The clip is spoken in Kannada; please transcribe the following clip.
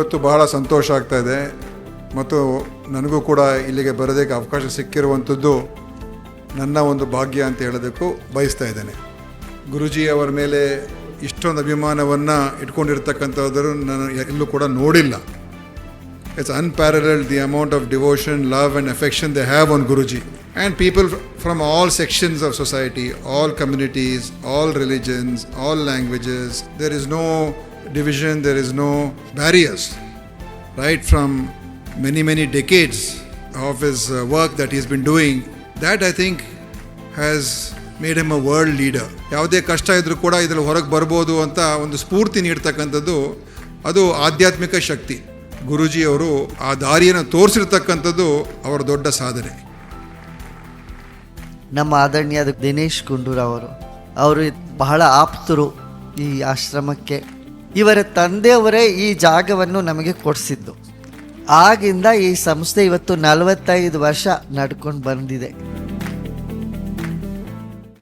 ಇವತ್ತು ಬಹಳ ಸಂತೋಷ ಆಗ್ತಾ ಇದೆ ಮತ್ತು ನನಗೂ ಕೂಡ ಇಲ್ಲಿಗೆ ಬರೋದಕ್ಕೆ ಅವಕಾಶ ಸಿಕ್ಕಿರುವಂಥದ್ದು ನನ್ನ ಒಂದು ಭಾಗ್ಯ ಅಂತ ಹೇಳೋದಕ್ಕೂ ಬಯಸ್ತಾ ಇದ್ದೇನೆ. ಗುರೂಜಿ ಅವರ ಮೇಲೆ ಇಷ್ಟೊಂದು ಅಭಿಮಾನವನ್ನು ಇಟ್ಕೊಂಡಿರ್ತಕ್ಕಂಥದ್ದು ನಾನು ಎಲ್ಲೂ ಕೂಡ ನೋಡಿಲ್ಲ. It's unparalleled the amount of devotion, love and affection they have on Guruji. And people from all sections of society, all communities, all religions, all languages, there is no division, there is no barriers. Right from many decades of his work that he's been doing, that I think has made him a world leader. ಯಾವುದೇ ಕಷ್ಟ ಇದ್ರೂ ಕೂಡ ಇದರಲ್ಲಿ ಹೊರಗೆ ಬರ್ಬೋದು ಅಂತ ಒಂದು ಸ್ಫೂರ್ತಿ ನೀಡ್ತಕ್ಕಂಥದ್ದು ಅದು ಆಧ್ಯಾತ್ಮಿಕ ಶಕ್ತಿ. ಗುರೂಜಿಯವರು ಆ ದಾರಿಯನ್ನು ತೋರಿಸಿರ್ತಕ್ಕಂಥದ್ದು ಅವರ ದೊಡ್ಡ ಸಾಧನೆ. ನಮ್ಮ ಆದರಣೀಯ ದಿನೇಶ್ ಗುಂಡೂರಾವ್ ಅವರು ಬಹಳ ಆಪ್ತರು ಈ ಆಶ್ರಮಕ್ಕೆ. ಇವರ ತಂದೆಯವರೇ ಈ ಜಾಗವನ್ನು ನಮಗೆ ಕೊಡಿಸಿದ್ದು. ಆಗಿಂದ ಈ ಸಂಸ್ಥೆ ಇವತ್ತು 45 ವರ್ಷ ನಡ್ಕೊಂಡು ಬಂದಿದೆ.